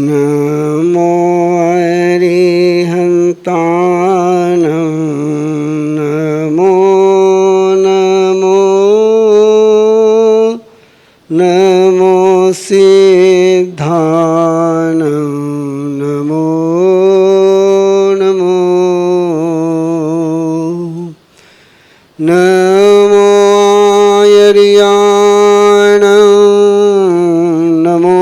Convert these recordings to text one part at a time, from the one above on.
नमो अरिहन्तानं नमो नमो नमो सिद्धानं नमो नमो नमो आयर्याणं नमो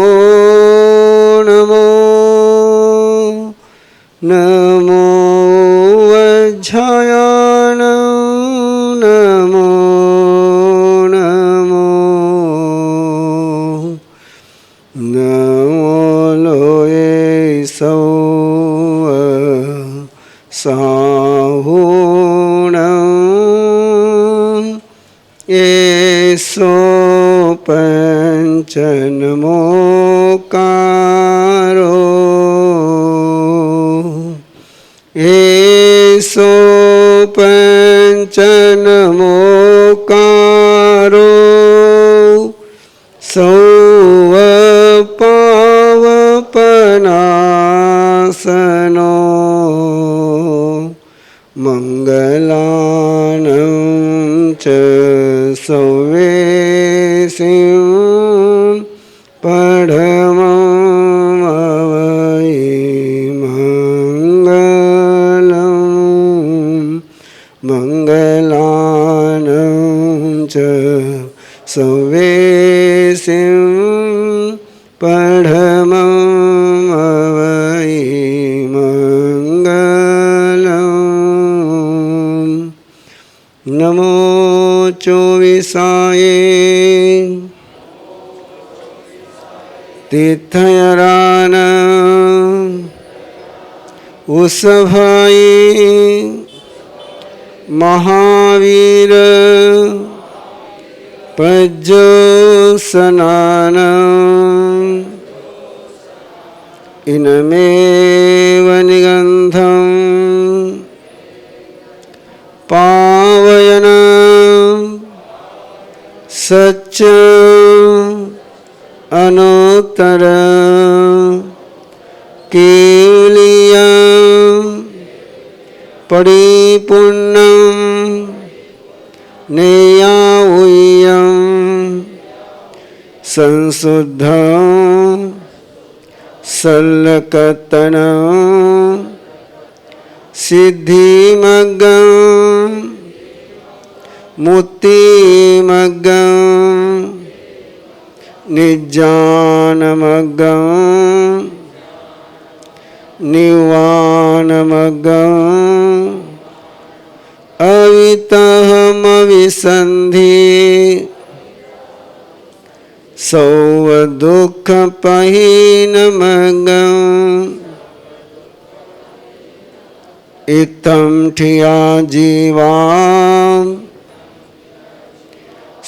नमो वज्झयानं नमो नमो नमो लोये सौः साहुणं येषो पञ्चनमोकारो येषो पञ्चनमोकारो सौवपावपनाशनो मङ्गलानं च सौवेशिं पढममवै मङ्गलानं च सौवेशिं पढममवै मङ्गलम्। नमो चोविसाय तीर्थयान उषभाय महावीर प्रज्योत्स्नान इनमेव निगन्धं पावयन् सच्च अनुत्तर केवलीयं परिपूर्णं नेयावयं संशुद्धं सल्लकतनं सिद्धिमग्गं मुक्तिमग्गं निज्ञानमग्गं निवानमग्गं अवितहमविसन्धि सौवदुःखपहीनमग्गम् इत्थं ठिया जीवां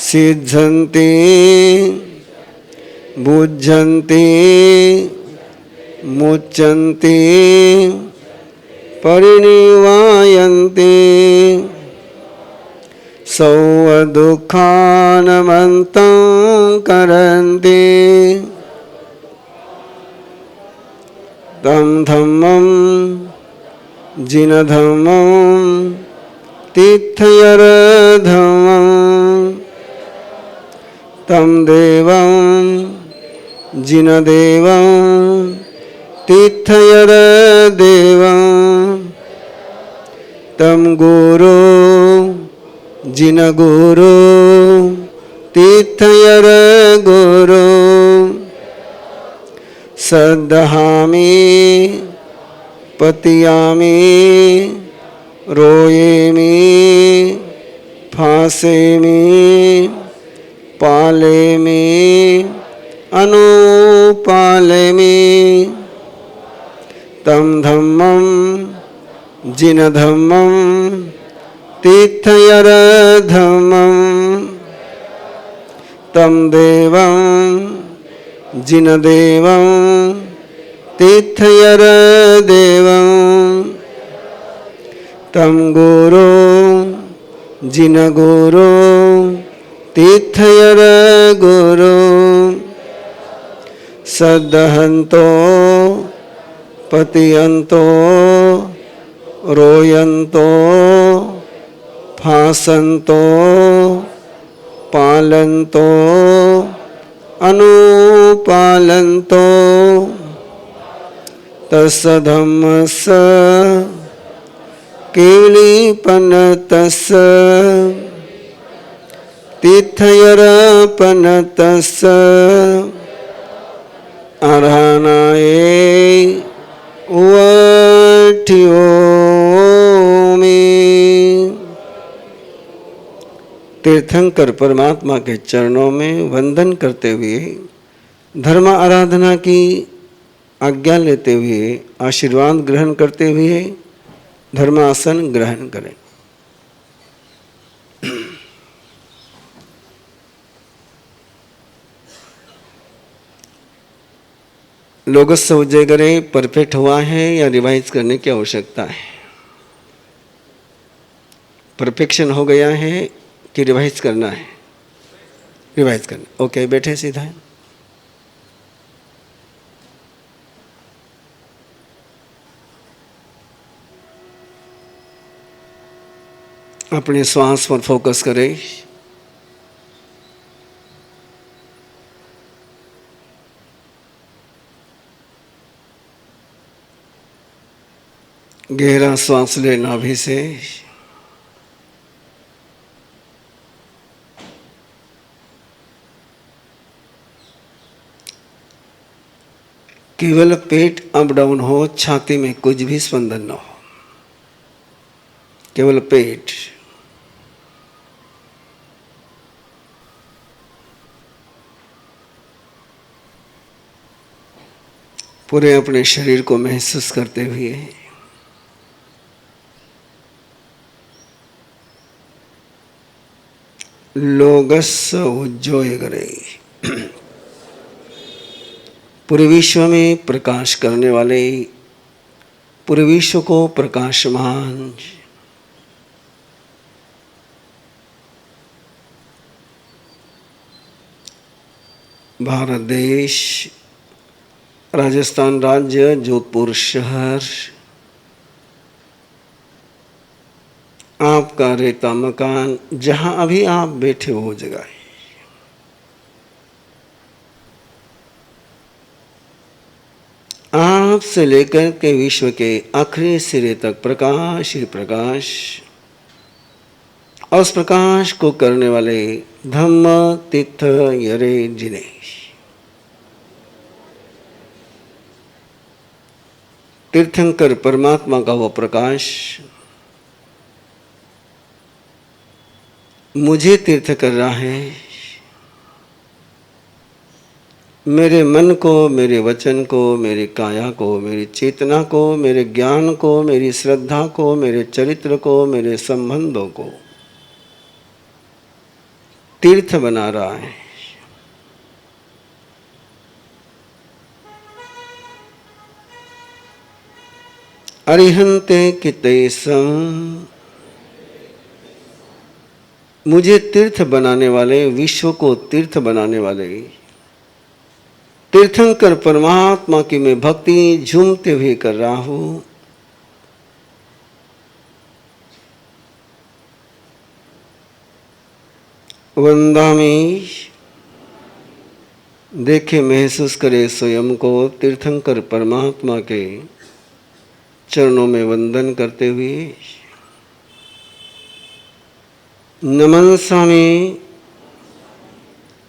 सिद्धन्ति बुद्धन्ति मुच्यन्ति परिनिवायन्ति सौवदुःखानमन्तं करन्ति तं धम्मं जिनधम्मं तीर्थयरधम्मं तं देवं जिनदेवं तीर्थयरदेवं तं गुरो जिनगुरो तीर्थयरगुरो सद्दहामि पतियामि रोयेमि फासेमि पालेमि अनुपालेमि तं धम्मं जिनधम्मं तीर्थयरधम्मं तं देवं जिनदेवं तीर्थयरदेवं तं गुरो जिनगुरो तीर्थयर गुरु सदहंतो पतियंतो रोयंतो फासंतो पालंतो अनुपालंतो तस्सधम्मस्स केवलीपनतस्स तीर्थयरपनतस्स अर्हणाये उवठ्योमि। तीर्थंकर परमात्मा के चरणों में वंदन करते हुए धर्म आराधना की आज्ञा लेते हुए आशीर्वाद ग्रहण करते हुए धर्मासन ग्रहण करें। लोगोत्सव उज्जयगरे परफेक्ट हुआ है या रिवाइज करने की आवश्यकता है? परफेक्शन हो गया है कि रिवाइज करना है? रिवाइज करना। ओके, बैठे सीधा है। अपने श्वास पर फोकस करें। गहरा श्वास ले नाभि से, केवल पेट अप डाउन हो, छाती में कुछ भी स्पंदन न हो, केवल पेट। पूरे अपने शरीर को महसूस करते हुए लोगस्स उज्जयगरे पूरे विश्व में प्रकाश करने वाले, पूरे विश्व को प्रकाशमान भारत देश, राजस्थान राज्य, जोधपुर शहर, आपका रेता मकान, जहां अभी आप बैठे हो जगह है, आप से लेकर के विश्व के आखिरी सिरे तक प्रकाश ही प्रकाश, और उस प्रकाश को करने वाले धम्म तीर्थ यरे जिने तीर्थंकर परमात्मा का वो प्रकाश मुझे तीर्थ कर रहा है। मेरे मन को, मेरे वचन को, मेरी काया को, मेरी चेतना को, मेरे ज्ञान को, मेरी श्रद्धा को, मेरे चरित्र को, मेरे संबंधों को तीर्थ बना रहा है। अरिहंते कितेसम, मुझे तीर्थ बनाने वाले, विश्व को तीर्थ बनाने वाले तीर्थंकर परमात्मा की मैं भक्ति झूमते हुए कर रहा हूं। वंदामि, देखे महसूस करे स्वयं को तीर्थंकर परमात्मा के चरणों में वंदन करते हुए। नमस्सामि,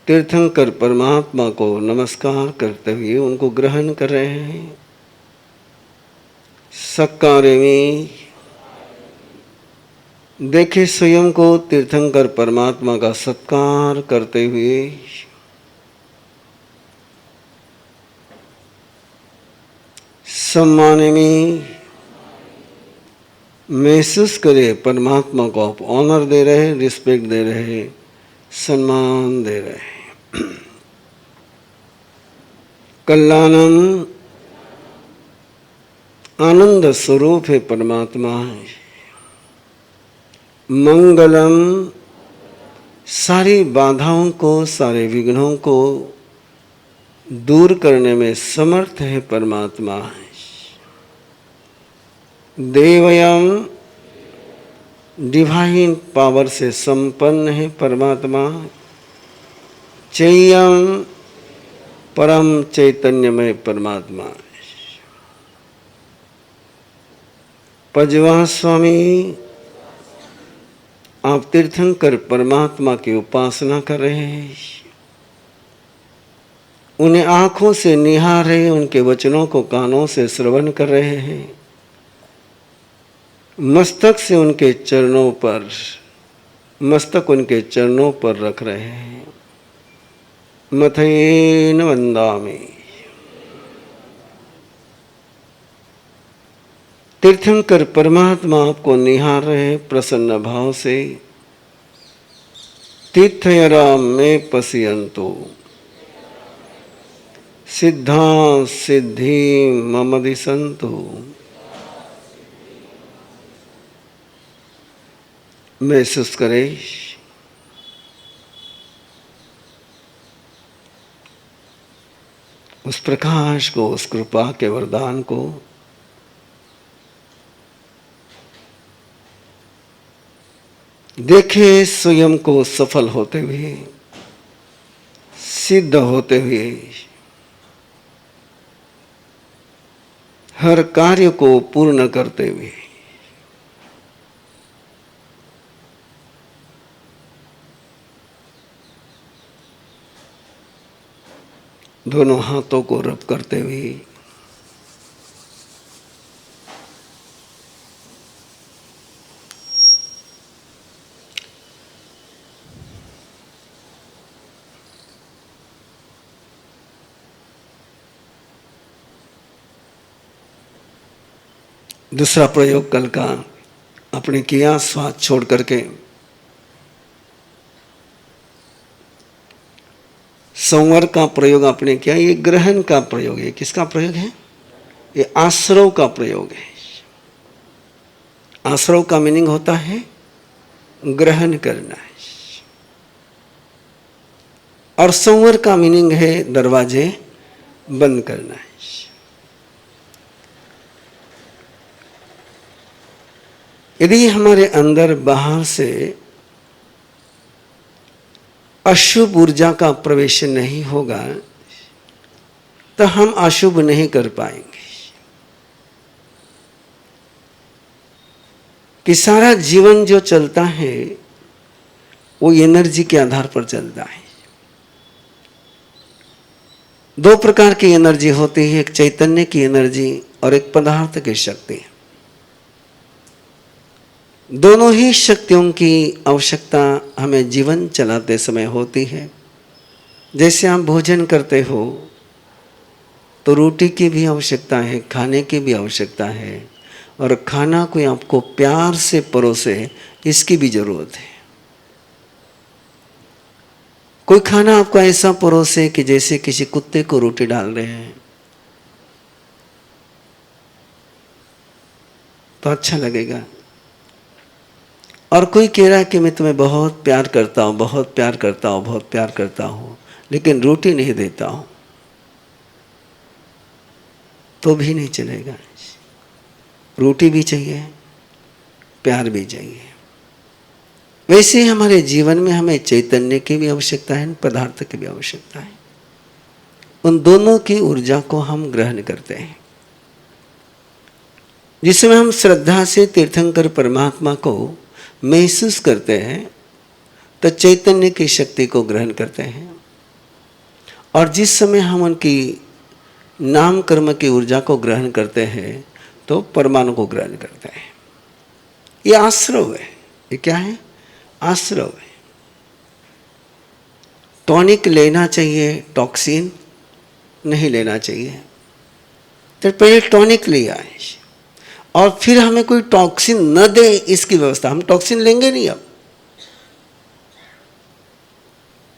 तीर्थंकर परमात्मा को नमस्कार करते हुए उनको ग्रहण कर रहे हैं। सत्कारेमि, देखे स्वयं को तीर्थंकर परमात्मा का सत्कार करते हुए। सम्मानेमि, महसूस करे परमात्मा को आप ऑनर दे रहे हैं, रिस्पेक्ट दे रहे हैं, सम्मान दे रहे हैं। कल्याणम, आनंद स्वरूप है परमात्मा। मंगलम, सारी बाधाओं को, सारे विघ्नों को दूर करने में समर्थ है परमात्मा। देवयम डिवाइन पावर से संपन्न है परमात्मा। चैयम परम चैतन्यमय परमात्मा। पजवा स्वामी, आप तीर्थंकर परमात्मा की उपासना कर रहे हैं, उन्हें आंखों से निहार रहे, उनके वचनों को कानों से श्रवण कर रहे हैं, मस्तक उनके चरणों पर रख रहे हैं। मथेन वंदामि। तीर्थंकर परमात्मा आपको निहार रहे प्रसन्न भाव से। तीर्थयरा में पश्यन्तु सिद्धा सिद्धि मम दिशन्तु। महसूस करें उस प्रकाश को, उस कृपा के वरदान को। देखें स्वयं को सफल होते हुए, सिद्ध होते हुए, हर कार्य को पूर्ण करते हुए। दोनों हाथों को रब करते हुए दूसरा प्रयोग कल का आपने किया, स्वाद छोड़ करके। संवर का प्रयोग आपने किया, ये ग्रहण का प्रयोग है। किसका प्रयोग है? ये आश्रव का प्रयोग है। आश्रव का मीनिंग होता है ग्रहण करना है, और संवर का मीनिंग है दरवाजे बंद करना है। यदि हमारे अंदर बाहर से अशुभ ऊर्जा का प्रवेश नहीं होगा तो हम अशुभ नहीं कर पाएंगे। कि सारा जीवन जो चलता है वो एनर्जी के आधार पर चलता है। दो प्रकार की एनर्जी होती है, एक चैतन्य की एनर्जी और एक पदार्थ की शक्ति। दोनों ही शक्तियों की आवश्यकता हमें जीवन चलाते समय होती है। जैसे आप भोजन करते हो तो रोटी की भी आवश्यकता है, खाने की भी आवश्यकता है, और खाना कोई आपको प्यार से परोसे इसकी भी जरूरत है। कोई खाना आपको ऐसा परोसे कि जैसे किसी कुत्ते को रोटी डाल रहे हैं तो अच्छा लगेगा। और कोई कह रहा है कि मैं तुम्हें बहुत प्यार करता हूँ, बहुत प्यार करता हूँ, बहुत प्यार करता हूँ, लेकिन रोटी नहीं देता हूँ, तो भी नहीं चलेगा। रोटी भी चाहिए, प्यार भी चाहिए। वैसे ही हमारे जीवन में हमें चैतन्य की भी आवश्यकता है, पदार्थ की भी आवश्यकता है। उन दोनों की ऊर्जा को हम ग्रहण करते हैं। जिसमें हम श्रद्धा से तीर्थंकर परमात्मा को महसूस करते हैं तो चैतन्य की शक्ति को ग्रहण करते हैं, और जिस समय हम उनकी नाम कर्म की ऊर्जा को ग्रहण करते हैं तो परमाणु को ग्रहण करते हैं। ये आश्रव है। ये क्या है? आश्रव है। टॉनिक लेना चाहिए, टॉक्सिन नहीं लेना चाहिए। तो पहले टॉनिक लिया है और फिर हमें कोई टॉक्सिन न दे इसकी व्यवस्था। हम टॉक्सिन लेंगे नहीं। अब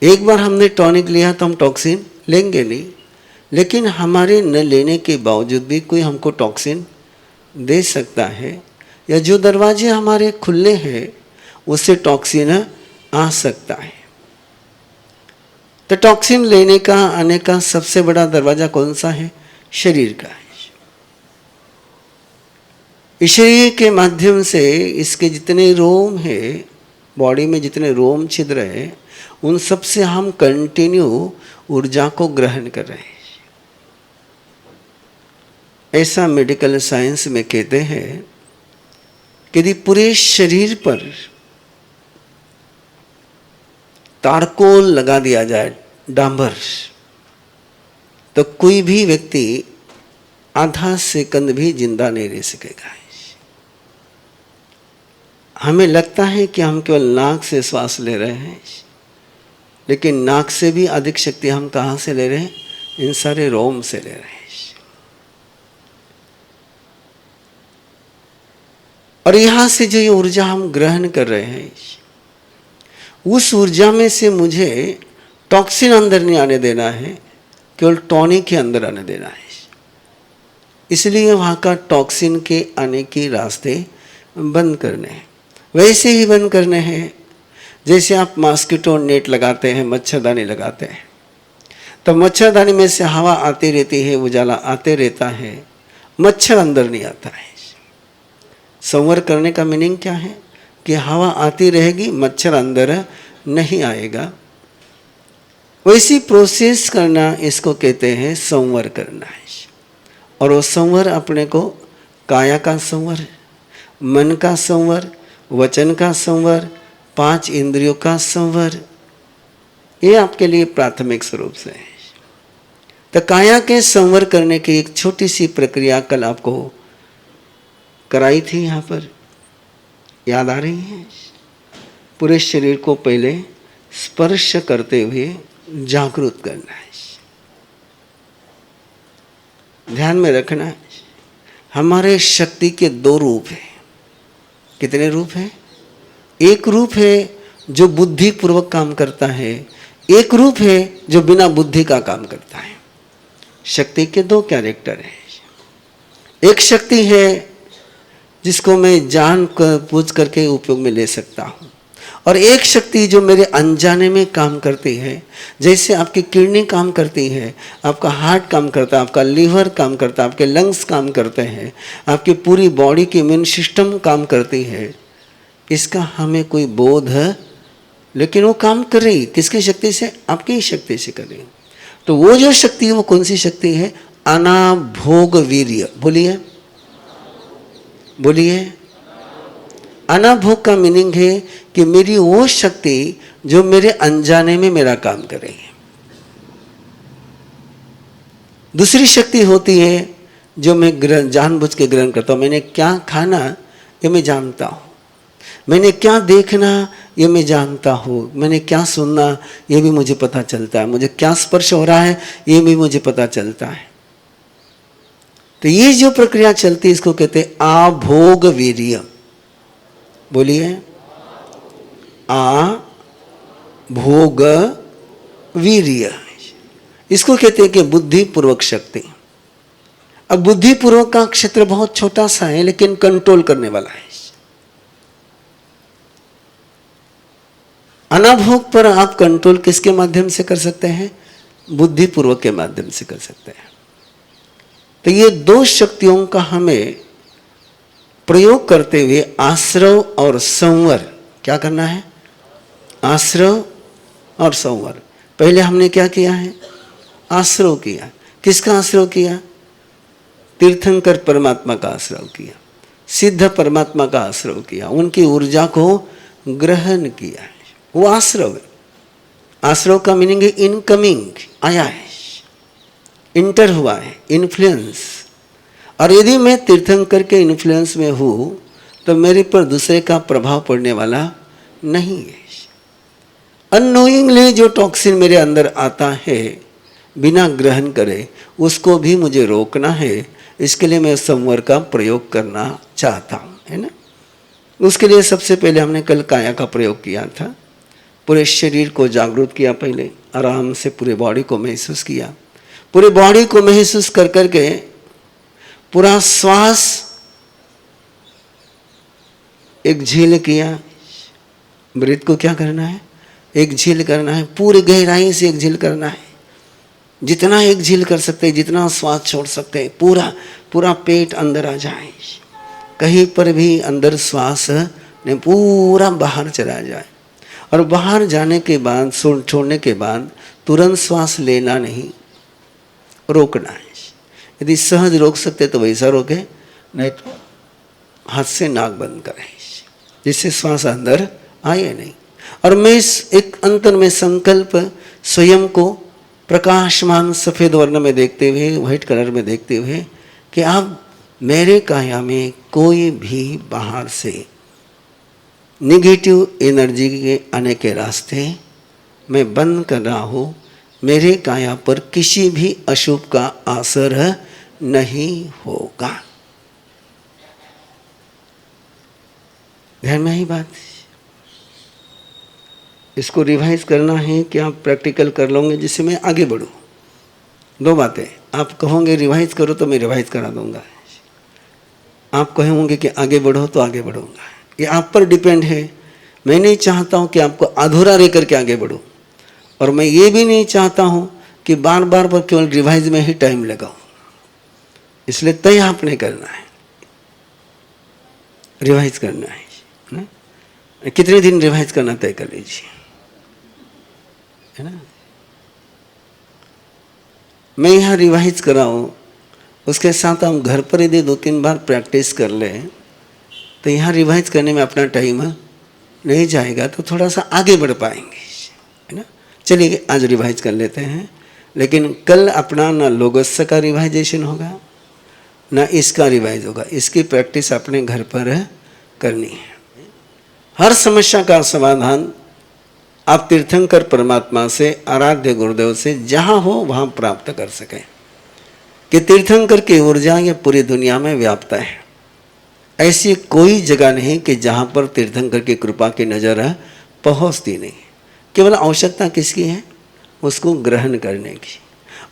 एक बार हमने टॉनिक लिया तो हम टॉक्सिन लेंगे नहीं, लेकिन हमारे न लेने के बावजूद भी कोई हमको टॉक्सिन दे सकता है, या जो दरवाजे हमारे खुले हैं उससे टॉक्सिन आ सकता है। तो टॉक्सिन लेने का आने का सबसे बड़ा दरवाजा कौन सा है? शरीर का है। इस शरीर के माध्यम से इसके जितने रोम है, बॉडी में जितने रोम छिद्र है, उन सब से हम कंटिन्यू ऊर्जा को ग्रहण कर रहे हैं। ऐसा मेडिकल साइंस में कहते हैं कि यदि पूरे शरीर पर तारकोल लगा दिया जाए, डांबर, तो कोई भी व्यक्ति आधा सेकंड भी जिंदा नहीं रह सकेगा। हमें लगता है कि हम केवल नाक से श्वास ले रहे हैं, लेकिन नाक से भी अधिक शक्ति हम कहाँ से ले रहे हैं? इन सारे रोम से ले रहे हैं। और यहाँ से जो ये ऊर्जा हम ग्रहण कर रहे हैं, उस ऊर्जा में से मुझे टॉक्सिन अंदर नहीं आने देना है, केवल टॉनिक के अंदर आने देना है। इसलिए वहाँ का टॉक्सिन के आने के रास्ते बंद करने हैं। वैसे ही बंद करने हैं जैसे आप मॉस्किटो नेट लगाते हैं, मच्छरदानी लगाते हैं, तो मच्छरदानी में से हवा आती रहती है, उजाला आते रहता है, मच्छर अंदर नहीं आता है। संवर करने का मीनिंग क्या है? कि हवा आती रहेगी, मच्छर अंदर नहीं आएगा। वैसी प्रोसेस करना, इसको कहते हैं संवर करना है। और वो संवर अपने को काया का संवर, मन का संवर, वचन का संवर, 5 इंद्रियों का संवर, ये आपके लिए प्राथमिक स्वरूप से है। तो काया के संवर करने की एक छोटी सी प्रक्रिया कल आपको कराई थी, यहाँ पर याद आ रही है? पूरे शरीर को पहले स्पर्श करते हुए जागृत करना है। ध्यान में रखना है, हमारे शक्ति के 2 रूप हैं। कितने रूप हैं? एक रूप है जो बुद्धि पूर्वक काम करता है, एक रूप है जो बिना बुद्धि का काम करता है। शक्ति के 2 कैरेक्टर हैं। एक शक्ति है जिसको मैं जान कर पूछ करके उपयोग में ले सकता हूँ, और एक शक्ति जो मेरे अनजाने में काम करती है। जैसे आपकी किडनी काम करती है, आपका हार्ट काम करता है, आपका लीवर काम करता है, आपके लंग्स काम करते हैं, आपकी पूरी बॉडी की इम्यून सिस्टम काम करती है। इसका हमें कोई बोध है, लेकिन वो काम कर रही किसकी शक्ति से? आपकी ही शक्ति से कर रही। तो वो जो शक्ति है वो कौन सी शक्ति है? अनाभोग वीर्य। बोलिए बोलिए। अनाभोग का मीनिंग है कि मेरी वो शक्ति जो मेरे अनजाने में मेरा काम कर रही है। दूसरी शक्ति होती है जो मैं जानबूझ के ग्रहण करता हूँ। मैंने क्या खाना ये मैं जानता हूँ, मैंने क्या देखना ये मैं जानता हूँ, मैंने क्या सुनना ये भी मुझे पता चलता है, मुझे क्या स्पर्श हो रहा है ये भी मुझे पता चलता है। तो ये जो प्रक्रिया चलती है इसको कहते हैं आभोग वीर्य। बोलिए, आ भोग वीर्य। इसको कहते हैं कि बुद्धि पूर्वक शक्ति। अब बुद्धि पूर्वक का क्षेत्र बहुत छोटा सा है, लेकिन कंट्रोल करने वाला है। अनाभोग पर आप कंट्रोल किसके माध्यम से कर सकते हैं? बुद्धि पूर्वक के माध्यम से कर सकते हैं। तो ये 2 शक्तियों का हमें प्रयोग करते हुए आश्रव और संवर, क्या करना है? आश्रव और संवर। पहले हमने क्या किया है? आश्रव किया। किसका आश्रव किया? तीर्थंकर परमात्मा का आश्रव किया, सिद्ध परमात्मा का आश्रव किया, उनकी ऊर्जा को ग्रहण किया है। वो आश्रव है। आश्रव का मीनिंग है इनकमिंग, आया है, इंटर हुआ है, इन्फ्लुएंस। और यदि मैं तीर्थंकर के इन्फ्लुएंस में हूँ तो मेरे पर दूसरे का प्रभाव पड़ने वाला नहीं है। अननोइंगली जो टॉक्सिन मेरे अंदर आता है बिना ग्रहण करे, उसको भी मुझे रोकना है। इसके लिए मैं संवर का प्रयोग करना चाहता हूँ, है ना। उसके लिए सबसे पहले हमने कल काया का प्रयोग किया था। पूरे शरीर को जागरूक किया, पहले आराम से पूरे बॉडी को महसूस किया। पूरे बॉडी को महसूस कर करके पूरा श्वास एक झील किया। ब्रीथ को क्या करना है? एक झील करना है, पूरी गहराई से एक झील करना है, जितना एक झील कर सकते हैं, जितना श्वास छोड़ सकते हैं, पूरा पूरा पेट अंदर आ जाए, कहीं पर भी अंदर श्वास ने पूरा बाहर चला जाए। और बाहर जाने के बाद, छोड़ने के बाद तुरंत श्वास लेना नहीं, रोकना है। यदि सहज रोक सकते तो वैसा रोके, नहीं तो हाथ से नाक बंद करें, जिससे श्वास अंदर आए नहीं। और मैं इस एक अंतर में संकल्प स्वयं को प्रकाशमान सफ़ेद वर्ण में देखते हुए, व्हाइट कलर में देखते हुए, कि अब मेरे काया में कोई भी बाहर से निगेटिव एनर्जी के आने के रास्ते मैं बंद कर रहा हूँ। मेरे काया पर किसी भी अशुभ का असर नहीं होगा। ध्यान में आई बात। इसको रिवाइज करना है कि आप प्रैक्टिकल कर लोगे, जिससे मैं आगे बढ़ूँ। दो बातें, आप कहोगे रिवाइज करो तो मैं रिवाइज करा दूंगा, आप कहोगे कि आगे बढ़ो तो आगे बढ़ूंगा। ये आप पर डिपेंड है। मैं नहीं चाहता हूँ कि आपको अधूरा रह करके आगे बढ़ो, और मैं ये भी नहीं चाहता हूँ कि बार बार पर केवल रिवाइज में ही टाइम लगाओ। इसलिए तय आपने करना है, रिवाइज करना है ना। कितने दिन रिवाइज करना तय कर लीजिए, है ना। मैं यहाँ रिवाइज कराऊँ, उसके साथ हम घर पर यदि 2-3 बार प्रैक्टिस कर लें तो यहाँ रिवाइज करने में अपना टाइम नहीं जाएगा, तो थोड़ा सा आगे बढ़ पाएंगे, है ना। चलिए आज रिवाइज कर लेते हैं, लेकिन कल अपना ना लोगोस का रिवाइजेशन होगा ना इसका रिवाइज होगा। इसकी प्रैक्टिस अपने घर पर करनी है। हर समस्या का समाधान आप तीर्थंकर परमात्मा से, आराध्य गुरुदेव से जहाँ हो वहाँ प्राप्त कर सकें, कि तीर्थंकर की ऊर्जा ये पूरी दुनिया में व्याप्त है। ऐसी कोई जगह नहीं कि जहाँ पर तीर्थंकर की कृपा की नज़र पहुँचती नहीं। केवल आवश्यकता किसकी है? उसको ग्रहण करने की।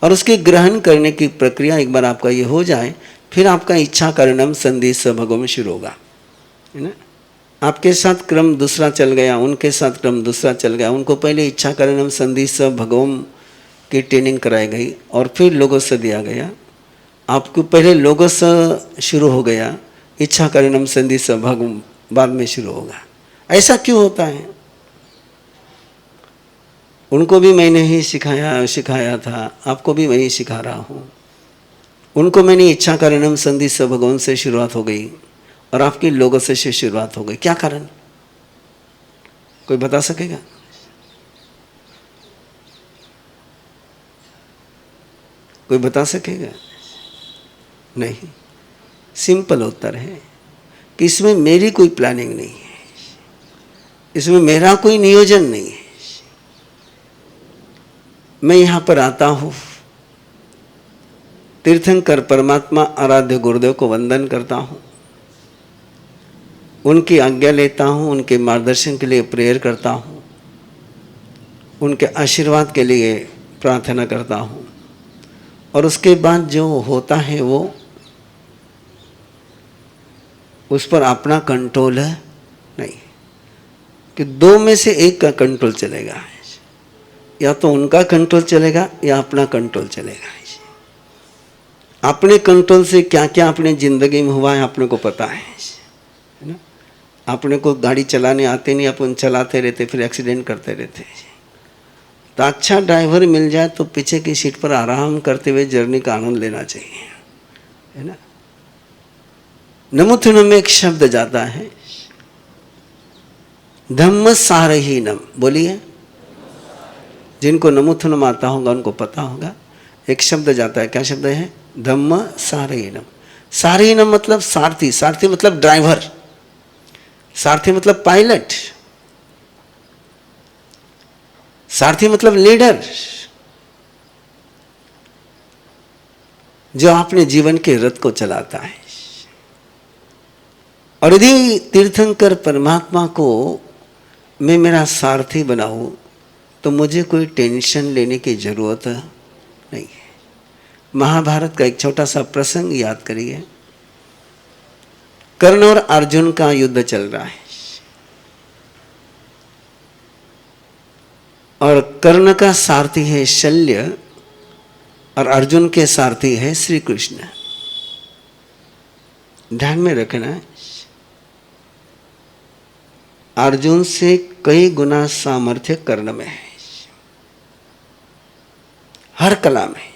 और उसके ग्रहण करने की प्रक्रिया एक बार आपका ये हो जाए, फिर आपका इच्छा कारणम संधि सभगम शुरू होगा, है ना। आपके साथ क्रम दूसरा चल गया, उनके साथ क्रम दूसरा चल गया। उनको पहले इच्छा कारणम संधि सभगम की ट्रेनिंग कराई गई और फिर लोगोस दिया गया। आपको पहले लोगोस शुरू हो गया, इच्छा कारणम संधि सभगम बाद में शुरू होगा। ऐसा क्यों होता है? उनको भी मैंने ही सिखाया था, आपको भी मैं ही सिखा रहा हूँ। उनको मैंने इच्छा कारणम संधि सभगम से शुरुआत हो गई और आपकी लोगोस से शुरुआत हो गई। क्या कारण? कोई बता सकेगा? कोई बता सकेगा? नहीं। सिंपल उत्तर है कि इसमें मेरी कोई प्लानिंग नहीं है, इसमें मेरा कोई नियोजन नहीं है। मैं यहाँ पर आता हूँ, तीर्थंकर परमात्मा आराध्य गुरुदेव को वंदन करता हूँ, उनकी आज्ञा लेता हूँ, उनके मार्गदर्शन के लिए प्रेयर करता हूँ, उनके आशीर्वाद के लिए प्रार्थना करता हूँ, और उसके बाद जो होता है वो उस पर अपना कंट्रोल है नहीं, कि दो में से एक का कंट्रोल चलेगा, या तो उनका कंट्रोल चलेगा या अपना कंट्रोल चलेगा। अपने कंट्रोल से क्या क्या अपने ज़िंदगी में हुआ है अपने को पता है ना। अपने को गाड़ी चलाने आते नहीं, अपन चलाते रहते, फिर एक्सीडेंट करते रहते। तो अच्छा ड्राइवर मिल जाए तो पीछे की सीट पर आराम करते हुए जर्नी का आनंद लेना चाहिए, है ना। नमुथुन में एक शब्द जाता है, धम्म सारहीनम। बोलिए, जिनको नमुथुनम आता होगा उनको पता होगा। एक शब्द जाता है, क्या शब्द है? धम्म सारहीनम। सारहीनम मतलब सारथी, सारथी मतलब ड्राइवर, सारथी मतलब पायलट, सारथी मतलब लीडर, जो अपने जीवन के रथ को चलाता है। और यदि तीर्थंकर परमात्मा को मैं मेरा सारथी बनाऊं तो मुझे कोई टेंशन लेने की जरूरत नहीं है। महाभारत का एक छोटा सा प्रसंग याद करिए। कर्ण और अर्जुन का युद्ध चल रहा है। और कर्ण का सारथी है शल्य और अर्जुन के सारथी है श्री कृष्ण। ध्यान में रखना, अर्जुन से कई गुना सामर्थ्य कर्ण में है, हर कला में।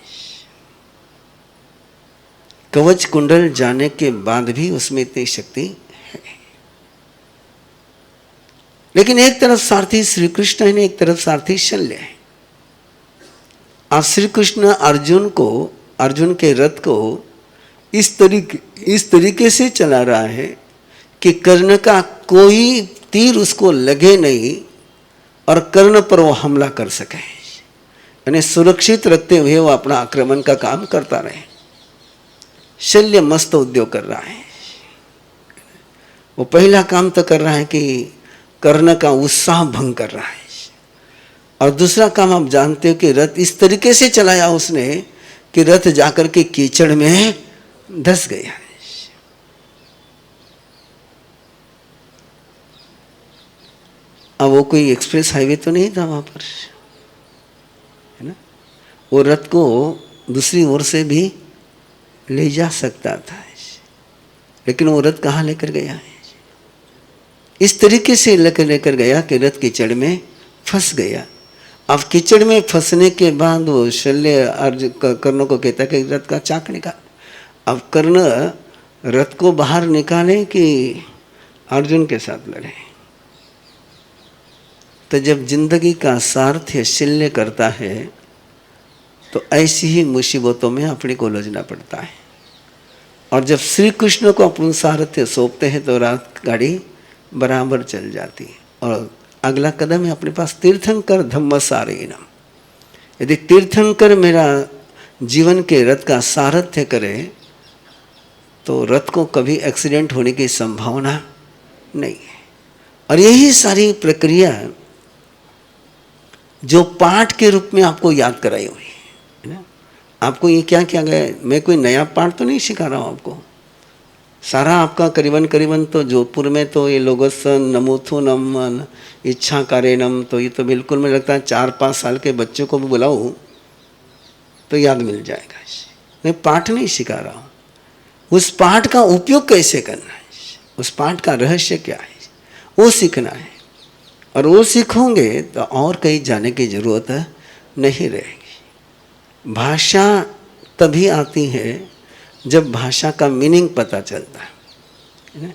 कवच कुंडल जाने के बाद भी उसमें इतनी शक्ति है। लेकिन एक तरफ सारथी श्री कृष्ण है, एक तरफ सारथी शल्य है। और श्री कृष्ण अर्जुन के रथ को इस तरीके से चला रहा है कि कर्ण का कोई तीर उसको लगे नहीं और कर्ण पर वो हमला कर सके, यानी सुरक्षित रखते हुए वो अपना आक्रमण का काम करता रहे। शल्य मस्त उद्योग कर रहा है। वो पहला काम तो कर रहा है कि कर्ण का उत्साह भंग कर रहा है, और दूसरा काम आप जानते हो कि रथ इस तरीके से चलाया उसने कि रथ जाकर के कीचड़ में धंस गया। अब वो कोई एक्सप्रेस हाईवे तो नहीं था वहां पर, है ना। वो रथ को दूसरी ओर से भी ले जा सकता था, लेकिन वो रथ कहाँ लेकर गया है? इस तरीके से लेकर गया कि रथ कीचड़ में फंस गया। अब कीचड़ में फंसने के बाद वो शल्य कर्ण को कहता कि रथ का चाक निकाल। अब कर्ण रथ को बाहर निकाले कि अर्जुन के साथ लड़े। तो जब जिंदगी का सारथ्य शल्य करता है तो ऐसी ही मुसीबतों में अपने को उलझना पड़ता है। और जब श्री कृष्ण को अपन सारथ्य सौंपते हैं तो रात गाड़ी बराबर चल जाती है। और अगला कदम है अपने पास तीर्थंकर धम्मसारिणम। यदि तीर्थंकर मेरा जीवन के रथ का सारथ्य करे तो रथ को कभी एक्सीडेंट होने की संभावना नहीं है। और यही सारी प्रक्रिया जो पाठ के रूप में आपको याद कराई हुई है ना। आपको ये क्या किया गया है? मैं कोई नया पाठ तो नहीं सिखा रहा हूँ आपको। सारा आपका करीबन तो जोधपुर में तो ये लोगोसन नमोथु नम इच्छा कारेनम, तो ये तो बिल्कुल मुझे लगता है 4-5 साल के बच्चों को भी बुलाऊं तो याद मिल जाएगा। मैं पाठ नहीं सिखा रहा हूँ, उस पाठ का उपयोग कैसे करना है, उस पाठ का रहस्य क्या है वो सीखना है। और वो सीखोगे तो और कहीं जाने की जरूरत नहीं रहेगी। भाषा तभी आती है जब भाषा का मीनिंग पता चलता है।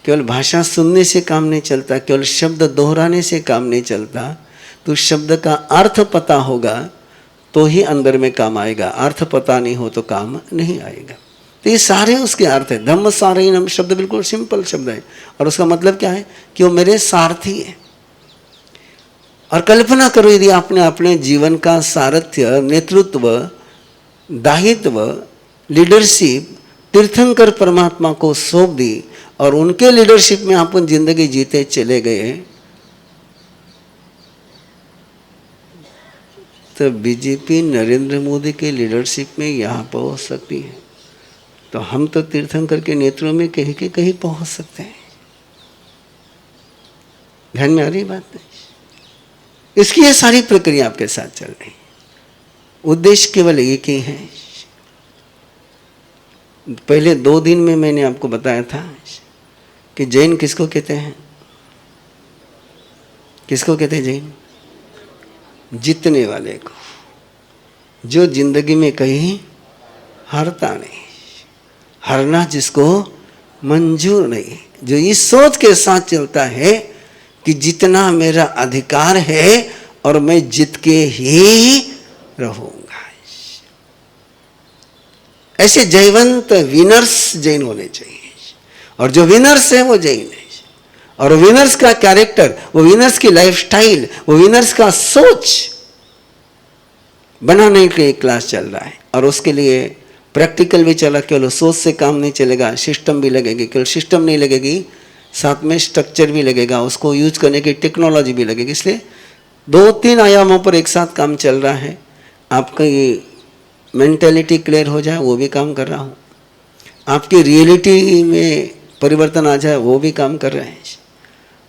केवल भाषा सुनने से काम नहीं चलता, केवल शब्द दोहराने से काम नहीं चलता। तो शब्द का अर्थ पता होगा तो ही अंदर में काम आएगा, अर्थ पता नहीं हो तो काम नहीं आएगा। तो ये सारे उसके अर्थ है। धम्मसारिणम शब्द बिल्कुल सिंपल शब्द है और उसका मतलब क्या है कि वो मेरे सारथी है। और कल्पना करो यदि आपने अपने जीवन का सारथ्य, नेतृत्व, दायित्व, लीडरशिप तीर्थंकर परमात्मा को सौंप दी और उनके लीडरशिप में अपन जिंदगी जीते चले गए, तो बीजेपी नरेंद्र मोदी के लीडरशिप में यहाँ पहुँच सकती है, तो हम तो तीर्थंकर के नेतृत्व में कहीं पहुँच सकते हैं। ध्यान में आ रही बात नहीं? इसकी ये सारी प्रक्रिया आपके साथ चल रही है। उद्देश्य केवल एक ही है। पहले 2 दिन में मैंने आपको बताया था कि जैन किसको कहते हैं? किसको कहते हैं जैन? जीतने वाले को, जो जिंदगी में कहीं हारता नहीं, हारना जिसको मंजूर नहीं, जो इस सोच के साथ चलता है कि जितना मेरा अधिकार है और मैं जीत के ही रहूंगा। ऐसे जयवंत विनर्स जैन होने चाहिए। और जो विनर्स है वो जैन है। और विनर्स का कैरेक्टर, वो विनर्स की लाइफस्टाइल, वो विनर्स का सोच बनाने के क्लास चल रहा है। और उसके लिए प्रैक्टिकल भी चला। केवल सोच से काम नहीं चलेगा, सिस्टम भी लगेगी। केवल सिस्टम नहीं लगेगी, साथ में स्ट्रक्चर भी लगेगा, उसको यूज करने की टेक्नोलॉजी भी लगेगी। इसलिए 2-3 आयामों पर एक साथ काम चल रहा है। आपकी मेंटेलिटी क्लियर हो जाए वो भी काम कर रहा हूँ, आपकी रियलिटी में परिवर्तन आ जाए वो भी काम कर रहे हैं,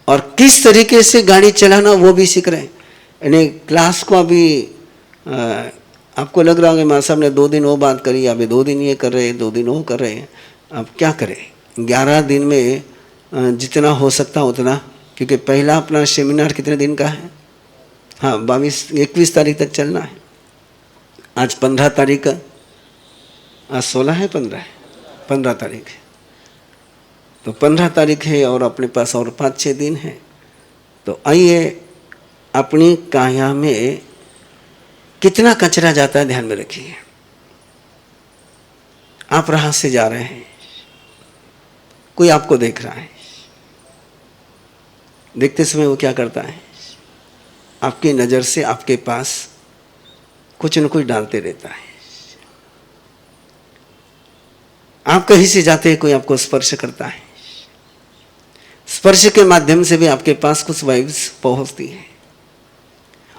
और किस तरीके से गाड़ी चलाना वो भी सीख रहे हैं। यानी क्लास को अभी आपको लग रहा होगा माँ साहब ने 2 दिन वो बात करी, अभी 2 दिन ये कर रहे हैं, 2 दिन वो कर रहे हैं। अब क्या करें, 11 दिन में जितना हो सकता उतना, क्योंकि पहला अपना सेमिनार कितने दिन का है? हाँ, 21 तारीख तक चलना है। आज 15 तारीख, आज 16 है, 15 तारीख है। तो 15 तारीख है और अपने पास और 5-6 दिन है। तो आइए अपनी काया में कितना कचरा जाता है ध्यान में रखिए। आप राह से जा रहे हैं, कोई आपको देख रहा है, देखते समय वो क्या करता है, आपकी नज़र से आपके पास कुछ न कुछ डालते रहता है। आप कहीं से जाते हैं, कोई आपको स्पर्श करता है, स्पर्श के माध्यम से भी आपके पास कुछ वाइब्स पहुंचती है,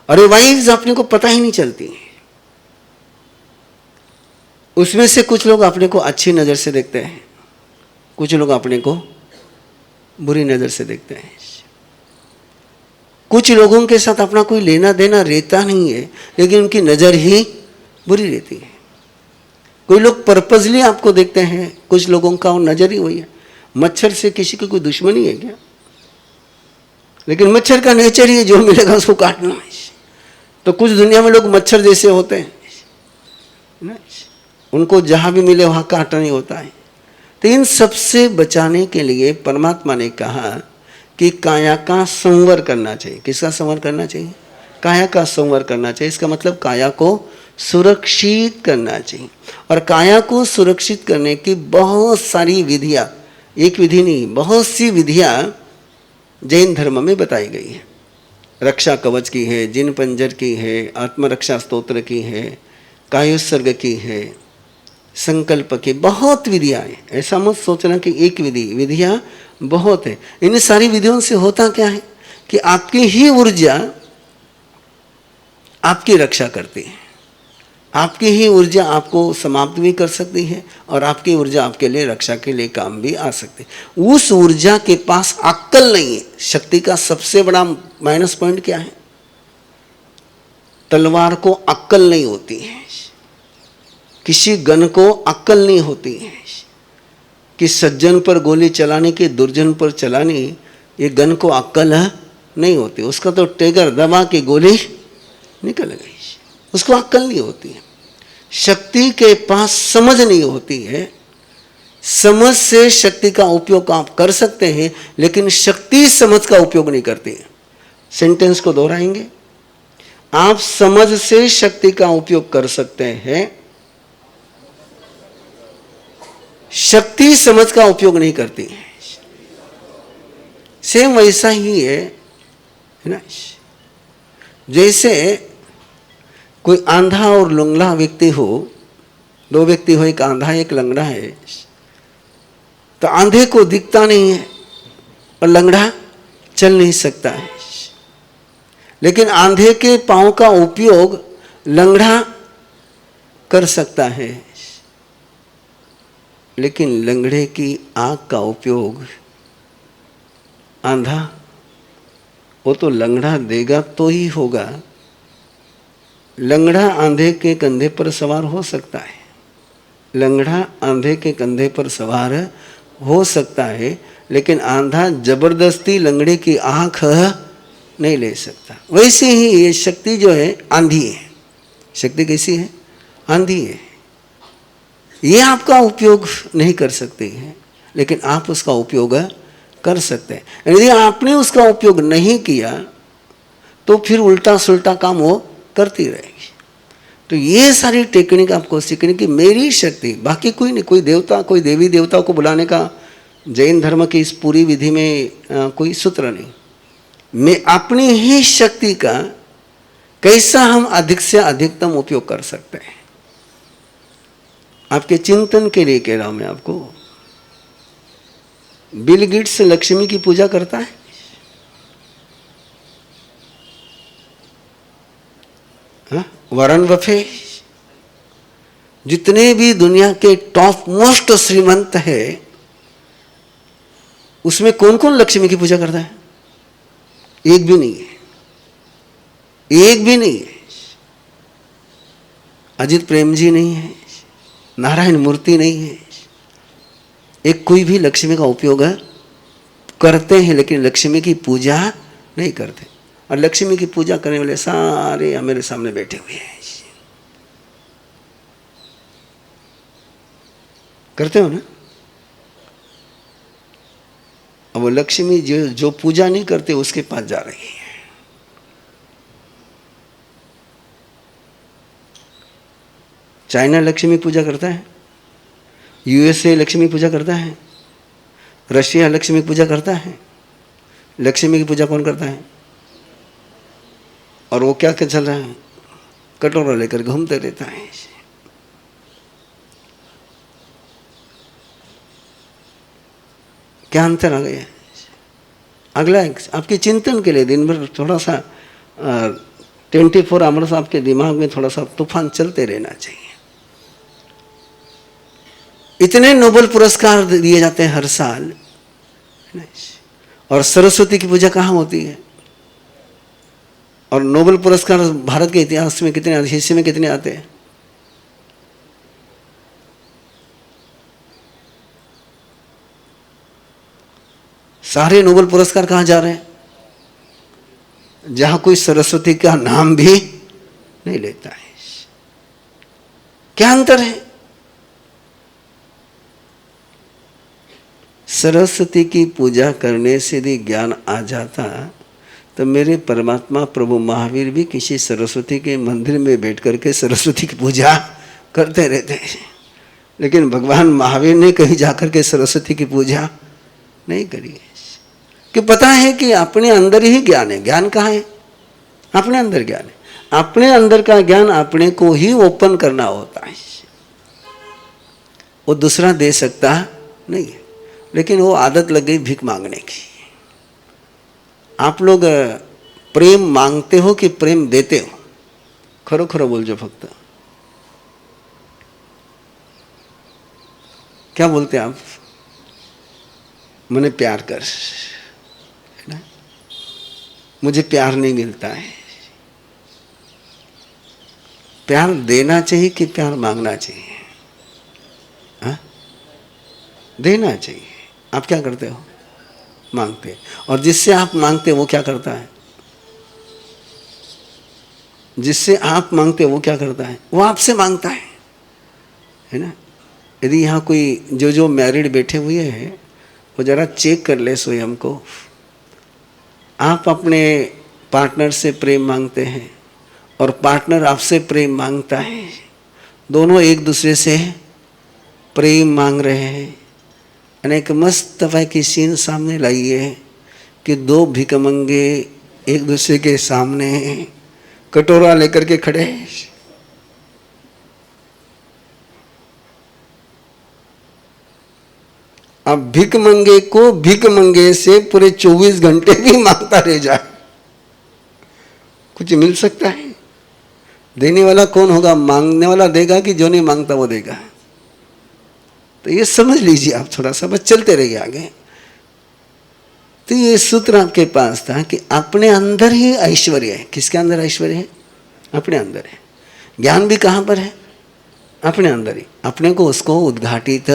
और ये वाइब्स अपने को पता ही नहीं चलती। उसमें से कुछ लोग अपने को अच्छी नज़र से देखते हैं, कुछ लोग अपने को बुरी नज़र से देखते हैं। कुछ लोगों के साथ अपना कोई लेना देना रहता नहीं है, लेकिन उनकी नज़र ही बुरी रहती है। कोई लोग पर्पजली आपको देखते हैं, कुछ लोगों का वो नज़र ही वही है। मच्छर से किसी की कोई दुश्मनी है क्या? लेकिन मच्छर का नेचर ही है, जो मिलेगा उसको काटना है। तो कुछ दुनिया में लोग मच्छर जैसे होते हैं, उनको जहाँ भी मिले वहाँ काटना ही होता है। तो इन सबसे बचाने के लिए परमात्मा ने कहा कि काया का संवर करना चाहिए। किसका संवर करना चाहिए? काया का संवर करना चाहिए। इसका मतलब काया को सुरक्षित करना चाहिए। और काया को सुरक्षित करने की बहुत सारी विधियाँ, एक विधि नहीं, बहुत सी विधियाँ जैन धर्म में बताई गई है। रक्षा कवच की है, जिन पंजर की है, आत्मरक्षा स्तोत्र की है, कायोत्सर्ग की है, संकल्प की, बहुत विधियाँ हैं। ऐसा मत सोचना कि एक विधि, विधियाँ बहुत है। इन सारी विधियों से होता क्या है कि आपकी ही ऊर्जा आपकी रक्षा करती है, आपकी ही ऊर्जा आपको समाप्त भी कर सकती है, और आपकी ऊर्जा आपके लिए रक्षा के लिए काम भी आ सकती है। उस ऊर्जा के पास अक्ल नहीं है। शक्ति का सबसे बड़ा माइनस पॉइंट क्या है? तलवार को अक्ल नहीं होती है, किसी गन को अक्ल नहीं होती है कि सज्जन पर गोली चलाने की, दुर्जन पर चलानी, ये गन को अक्ल नहीं होती। उसका तो ट्रिगर दबा के गोली निकल गई, उसको अक्ल नहीं होती है। शक्ति के पास समझ नहीं होती है। समझ से शक्ति का उपयोग आप कर सकते हैं, लेकिन शक्ति समझ का उपयोग नहीं करती है। सेंटेंस को दोहराएंगे, आप समझ से शक्ति का उपयोग कर सकते हैं, शक्ति समझ का उपयोग नहीं करती है। सेम वैसा ही है ना। जैसे कोई आंधा और लंगड़ा व्यक्ति हो, 2 व्यक्ति हो, एक आंधा एक लंगड़ा है, तो आंधे को दिखता नहीं है और लंगड़ा चल नहीं सकता है। लेकिन आंधे के पांव का उपयोग लंगड़ा कर सकता है, लेकिन लंगड़े की आँख का उपयोग आंधा, वो तो लंगड़ा देगा तो ही होगा। लंगड़ा आंधे के कंधे पर सवार हो सकता है, लंगड़ा आंधे के कंधे पर सवार हो सकता है, लेकिन आंधा जबरदस्ती लंगड़े की आँख नहीं ले सकता। वैसे ही ये शक्ति जो है आंधी है। शक्ति कैसी है? आंधी है। ये आपका उपयोग नहीं कर सकती है, लेकिन आप उसका उपयोग कर सकते हैं। यदि आपने उसका उपयोग नहीं किया तो फिर उल्टा सुल्टा काम वो करती रहेगी। तो ये सारी टेक्निक आपको सीखने की, मेरी शक्ति, बाकी कोई नहीं। कोई देवता, कोई देवी देवताओं को बुलाने का जैन धर्म की इस पूरी विधि में कोई सूत्र नहीं। मैं अपनी ही शक्ति का कैसा हम अधिक से अधिकतम उपयोग कर सकते हैं, आपके चिंतन के लिए कह रहा हूं मैं आपको। बिल गेट्स लक्ष्मी की पूजा करता है, वॉरेन बफेट, जितने भी दुनिया के टॉप मोस्ट श्रीमंत है, उसमें कौन कौन लक्ष्मी की पूजा करता है? एक भी नहीं है। एक भी नहीं है। अजित प्रेम जी नहीं है, नारायण मूर्ति नहीं है, एक कोई भी लक्ष्मी का उपयोग करते हैं लेकिन लक्ष्मी की पूजा नहीं करते। और लक्ष्मी की पूजा करने वाले सारे मेरे सामने बैठे हुए हैं। करते हो ना? अब वो लक्ष्मी जो पूजा नहीं करते उसके पास जा रही है। चाइना लक्ष्मी पूजा करता है, यूएसए लक्ष्मी पूजा करता है, रशिया लक्ष्मी पूजा करता है। लक्ष्मी की पूजा कौन करता है? और वो क्या क्या चल रहा है? कटोरा लेकर घूमते रहता है। क्या अंतर आ गया? अगला आपके चिंतन के लिए दिन भर थोड़ा सा 24 आवर्स आपके दिमाग में थोड़ा सा तूफान चलते रहना चाहिए। इतने नोबेल पुरस्कार दिए जाते हैं हर साल, और सरस्वती की पूजा कहाँ होती है? और नोबेल पुरस्कार भारत के इतिहास में कितने, हिस्से में कितने आते हैं? सारे नोबेल पुरस्कार कहाँ जा रहे हैं? जहां कोई सरस्वती का नाम भी नहीं लेता है। क्या अंतर है? सरस्वती की पूजा करने से यदि ज्ञान आ जाता तो मेरे परमात्मा प्रभु महावीर भी किसी सरस्वती के मंदिर में बैठ करके सरस्वती की पूजा करते रहते हैं। लेकिन भगवान महावीर ने कहीं जाकर के सरस्वती की पूजा नहीं करी है, कि पता है कि अपने अंदर ही ज्ञान है। ज्ञान कहाँ है? अपने अंदर ज्ञान है। अपने अंदर का ज्ञान अपने को ही ओपन करना होता है, वो दूसरा दे सकता नहीं है। लेकिन वो आदत लग गई भीख मांगने की। आप लोग प्रेम मांगते हो कि प्रेम देते हो? खरो खरो बोलजो फक्त। क्या बोलते हैं आप? मैंने प्यार कर, है ना? मुझे प्यार नहीं मिलता है। प्यार देना चाहिए कि प्यार मांगना चाहिए? हाँ? देना चाहिए। आप क्या करते हो? मांगते। और जिससे आप मांगते वो क्या करता है? जिससे आप मांगते वो क्या करता है? वो आपसे मांगता है ना? यदि यहाँ कोई जो मैरिड बैठे हुए हैं वो जरा चेक कर ले स्वयं को। आप अपने पार्टनर से प्रेम मांगते हैं और पार्टनर आपसे प्रेम मांगता है, दोनों एक दूसरे से प्रेम मांग रहे हैं। एक मस्त दफा की सीन सामने लाइए कि दो भिकमंगे एक दूसरे के सामने कटोरा लेकर के खड़े। अब भिक मंगे को भिक मंगे से पूरे 24 घंटे भी मांगता रह जाए, कुछ मिल सकता है? देने वाला कौन होगा? मांगने वाला देगा कि जो नहीं मांगता वो देगा? तो ये समझ लीजिए आप, थोड़ा सा बस चलते रहिए आगे। तो ये सूत्र आपके पास था कि अपने अंदर ही ऐश्वर्य है। किसके अंदर ऐश्वर्य है? अपने अंदर है। ज्ञान भी कहाँ पर है? अपने अंदर ही। अपने को उसको उद्घाटित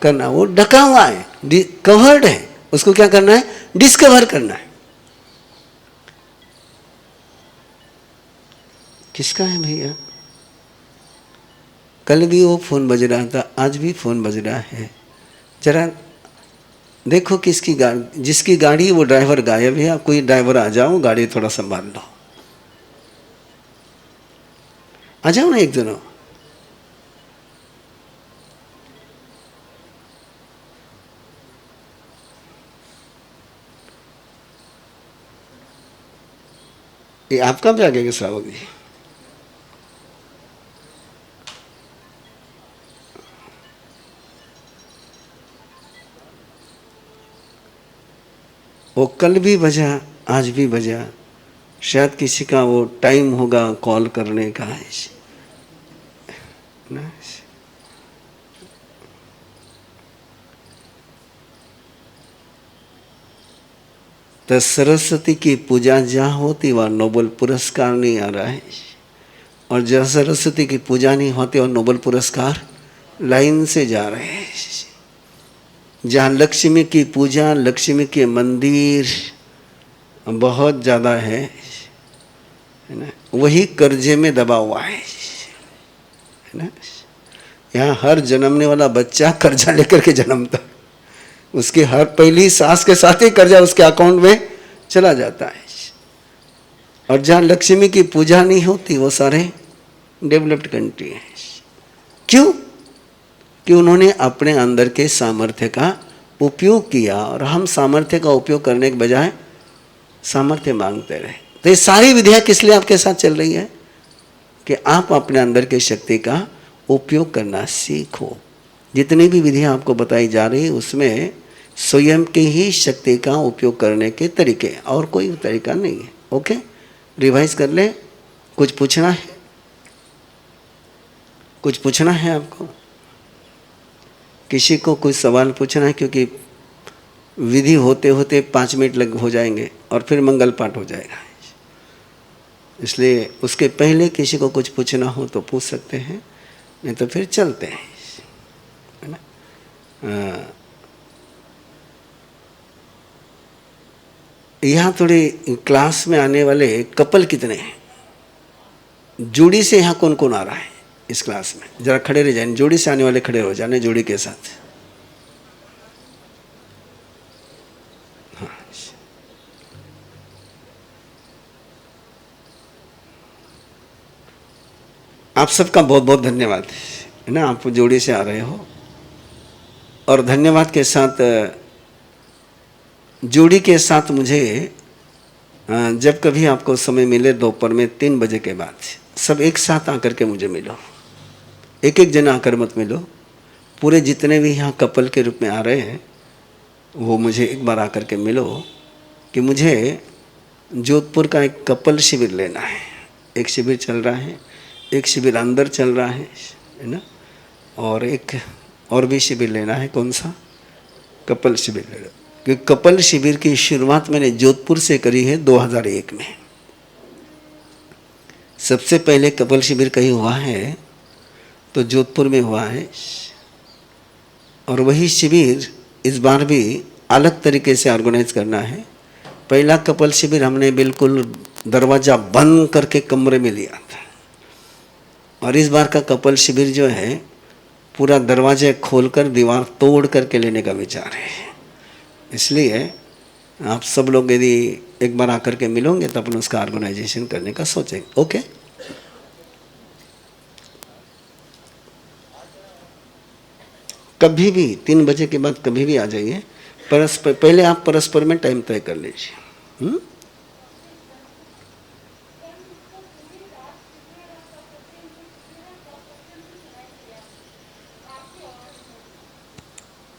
करना, वो ढका हुआ है, कवर्ड है, उसको क्या करना है? डिस्कवर करना है। किसका है भैया? कल भी वो फोन बज रहा था, आज भी फोन बज रहा है। जरा देखो किसकी गाड़ी, जिसकी गाड़ी वो ड्राइवर गायब है। आप कोई ड्राइवर आ जाओ, गाड़ी थोड़ा संभाल लो। आ जाओ ना एक दिनों। ये आपका भी आ गया श्रावक जी? वो कल भी बजा, आज भी बजा। शायद किसी का वो टाइम होगा कॉल करने का है ना। तो सरस्वती की पूजा जहाँ होती वहाँ नोबेल पुरस्कार नहीं आ रहा है, और जहाँ सरस्वती की पूजा नहीं होती और नोबेल पुरस्कार लाइन से जा रहे हैं। जहाँ लक्ष्मी की पूजा, लक्ष्मी के मंदिर बहुत ज़्यादा है ना, वही कर्जे में दबा हुआ है ना। यहाँ हर जन्मने वाला बच्चा कर्जा लेकर के जन्मता, उसकी हर पहली सांस के साथ ही कर्जा उसके अकाउंट में चला जाता है। और जहाँ लक्ष्मी की पूजा नहीं होती वो सारे डेवलप्ड कंट्री हैं। क्यों? कि उन्होंने अपने अंदर के सामर्थ्य का उपयोग किया, और हम सामर्थ्य का उपयोग करने के बजाय सामर्थ्य मांगते रहे। तो ये सारी विधियाँ किस लिए आपके साथ चल रही है? कि आप अपने अंदर की शक्ति का उपयोग करना सीखो। जितनी भी विधियाँ आपको बताई जा रही है उसमें स्वयं की ही शक्ति का उपयोग करने के तरीके, और कोई तरीका नहीं है। ओके, रिवाइज कर ले। कुछ पूछना है? कुछ पूछना है आपको? किसी को कुछ सवाल पूछना है? क्योंकि विधि होते होते 5 मिनट लग हो जाएंगे और फिर मंगल पाठ हो जाएगा, इसलिए उसके पहले किसी को कुछ पूछना हो तो पूछ सकते हैं, नहीं तो फिर चलते हैं, है ना। यहाँ थोड़ी क्लास में आने वाले कपल कितने हैं? जोड़ी से यहाँ कौन कौन आ रहा है इस क्लास में? जरा खड़े रह जाए, जोड़ी से आने वाले खड़े हो जाने जोड़ी के साथ। हाँ, आप सबका बहुत बहुत धन्यवाद, है ना। आप जोड़ी से आ रहे हो, और धन्यवाद के साथ जोड़ी के साथ मुझे जब कभी आपको समय मिले दोपहर में 3 बजे के बाद सब एक साथ आकर के मुझे मिलो। एक एक जना आकर मत मिलो, पूरे जितने भी यहाँ कपल के रूप में आ रहे हैं वो मुझे एक बार आकर के मिलो, कि मुझे जोधपुर का एक कपल शिविर लेना है। एक शिविर चल रहा है, एक शिविर अंदर चल रहा है ना, और एक और भी शिविर लेना है। कौन सा? कपल शिविर लेना। क्योंकि कपल शिविर की शुरुआत मैंने जोधपुर से करी है 2001 में। सबसे पहले कपल शिविर कहीं हुआ है तो जोधपुर में हुआ है, और वही शिविर इस बार भी अलग तरीके से ऑर्गेनाइज करना है। पहला कपल शिविर हमने बिल्कुल दरवाज़ा बंद करके कमरे में लिया था, और इस बार का कपल शिविर जो है पूरा दरवाजे खोलकर दीवार तोड़ करके लेने का विचार है। इसलिए आप सब लोग यदि एक बार आकर के मिलोगे तो अपन उसका ऑर्गेनाइजेशन करने का सोचेंगे। ओके, कभी भी 3 बजे के बाद कभी भी आ जाइए। परस्पर पहले आप परस्पर में टाइम तय कर लीजिए।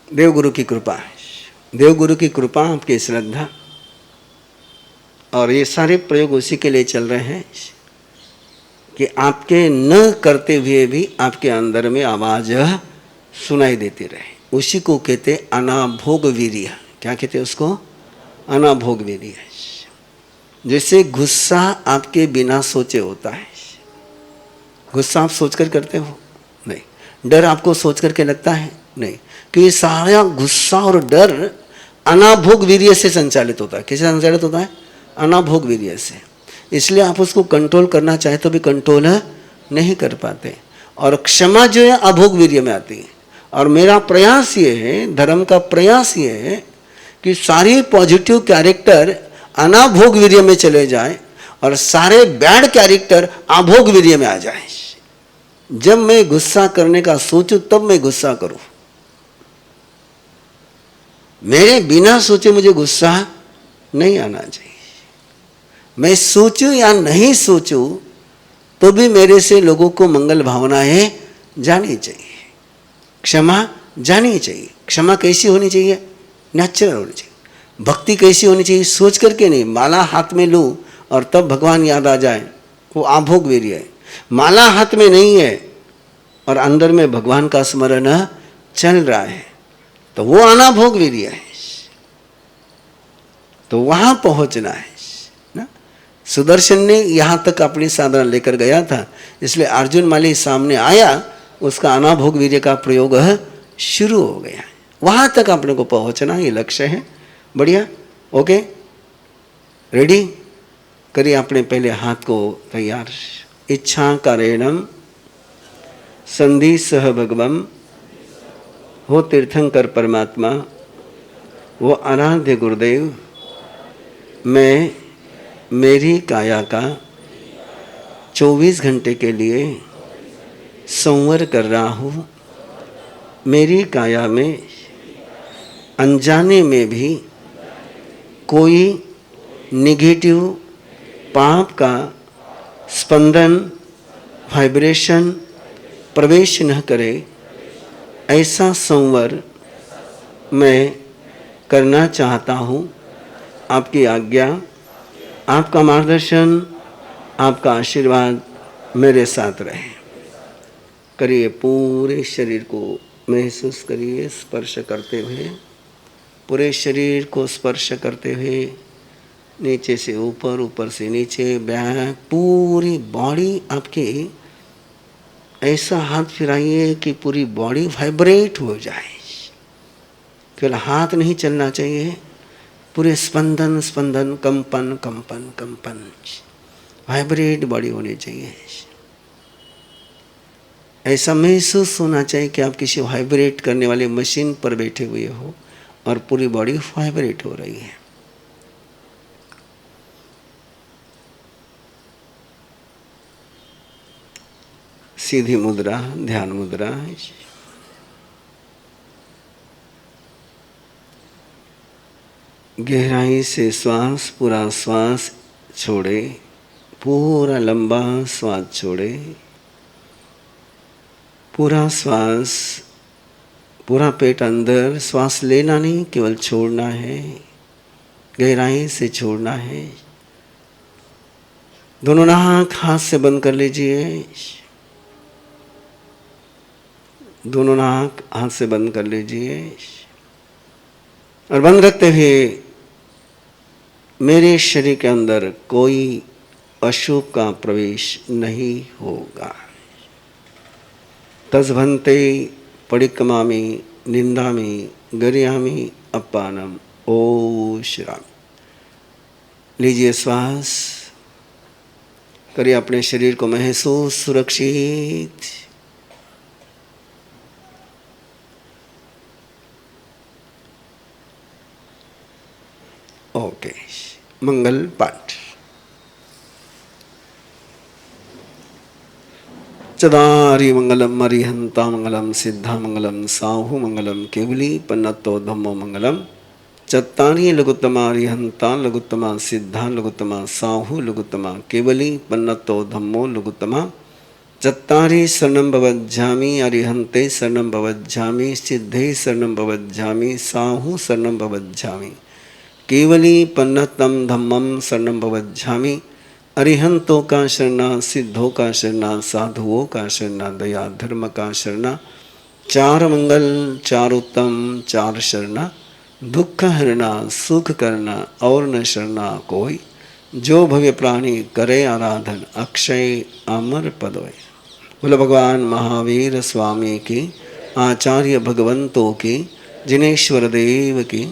देवगुरु की कृपा है, देवगुरु की कृपा, आपकी श्रद्धा, और ये सारे प्रयोग उसी के लिए चल रहे हैं कि आपके न करते हुए भी आपके अंदर में आवाज सुनाई देती रहे। उसी को कहते अनाभोग वीर्य। क्या कहते उसको? अनाभोग वीर्य। जैसे गुस्सा आपके बिना सोचे होता है। गुस्सा आप सोचकर करते हो? नहीं। डर आपको सोच करके लगता है? नहीं। कि ये सारा गुस्सा और डर अनाभोग वीर्य से संचालित होता है। किससे संचालित होता है? अनाभोग वीर्य से। इसलिए आप उसको कंट्रोल करना चाहे तो भी कंट्रोल नहीं कर पाते। और क्षमा जो है अभोग वीर्य में आती है। और मेरा प्रयास ये है, धर्म का प्रयास ये है कि सारी पॉजिटिव कैरेक्टर अनाभोग वीर्य में चले जाए और सारे बैड कैरेक्टर अभोग वीर्य में आ जाए। जब मैं गुस्सा करने का सोचूं तब मैं गुस्सा करूं, मेरे बिना सोचे मुझे गुस्सा नहीं आना चाहिए। मैं सोचूं या नहीं सोचूं तो भी मेरे से लोगों को मंगल भावनाएं जानी चाहिए, क्षमा जानी चाहिए। क्षमा कैसी होनी चाहिए? नेचुरल होनी चाहिए। भक्ति कैसी होनी चाहिए? सोच करके नहीं। माला हाथ में लूं और तब भगवान याद आ जाए, वो अभोग वीर्य है। माला हाथ में नहीं है और अंदर में भगवान का स्मरण चल रहा है तो वो अनाभोग वीर्य है। तो वहां पहुंचना है ना। सुदर्शन ने यहाँ तक अपनी साधना लेकर गया था, इसलिए अर्जुन माली सामने आया, उसका अनाभोग वीर्य का प्रयोग शुरू हो गया। वहां तक अपने को पहुंचना ये लक्ष्य है। बढ़िया, ओके, रेडी करिए अपने पहले हाथ को तैयार। इच्छा कारेणम संधि सह भगवम, हो तीर्थंकर परमात्मा, वो आराध्य गुरुदेव, मैं मेरी काया का 24 घंटे के लिए संवर कर रहा हूँ। मेरी काया में अनजाने में भी कोई निगेटिव पाप का स्पंदन, वाइब्रेशन प्रवेश न करे, ऐसा संवर मैं करना चाहता हूँ। आपकी आज्ञा, आपका मार्गदर्शन, आपका आशीर्वाद मेरे साथ रहे। करिए, पूरे शरीर को महसूस करिए स्पर्श करते हुए, पूरे शरीर को स्पर्श करते हुए, नीचे से ऊपर, ऊपर से नीचे, बैक, पूरी बॉडी आपकी ऐसा हाथ फिराइए कि पूरी बॉडी वाइब्रेट हो जाए। केवल हाथ नहीं चलना चाहिए, पूरे स्पंदन स्पंदन, कंपन कंपन कंपन, वाइब्रेट बॉडी होनी चाहिए। ऐसा महसूस होना चाहिए कि आप किसी वाइब्रेट करने वाले मशीन पर बैठे हुए हो और पूरी बॉडी वाइब्रेट हो रही है। सीधी मुद्रा, ध्यान मुद्रा। गहराई से श्वास, पूरा श्वास छोड़े, पूरा लंबा श्वास छोड़े, पूरा श्वास, पूरा पेट अंदर, श्वास लेना नहीं, केवल छोड़ना है, गहराई से छोड़ना है। दोनों नाक हाथ से बंद कर लीजिए, दोनों नाक हाथ से बंद कर लीजिए और बंद रखते हुए मेरे शरीर के अंदर कोई अशुभ का प्रवेश नहीं होगा। तस्भन्ते परिक्रमामि निंदामि गरियामि अपानम। ओ श्री राम। लीजिए श्वास, करिए अपने शरीर को महसूस सुरक्षित। ओके, मंगल पाठ। चदारी मंगलम अरिहंता मंगलम सिद्धा मंगलम साहु मंगलम केवली पन्नतो धम्मो मंगलम। चत्तारी लघुत्तमा अरिहंता लघुत्तमा सिद्धा लघुत्तमा साहु लघुत्तमा केवली पन्नतो धम्मो लघुत्तमा। चत्तारी शरणं भवज्जामि अरिहन्ते शरणं भवज्जामि सिद्धे शरणं भवज्जामि साहु शरणं भवज्जामि केवली पन्नतम धम्मम शरणं भवज्जामि। अरिहंतों का शरणा, सिद्धों का शरणा, साधुओं का शरणा, दया धर्म का शरणा। चार मंगल, चार उत्तम, चार शरणा। दुख हरना, सुख करना और न शरणा कोई। जो भव्य प्राणी करे आराधन, अक्षय अमर पद होय। बोलो भगवान महावीर स्वामी की, आचार्य भगवंतों की, जिनेश्वर देव की।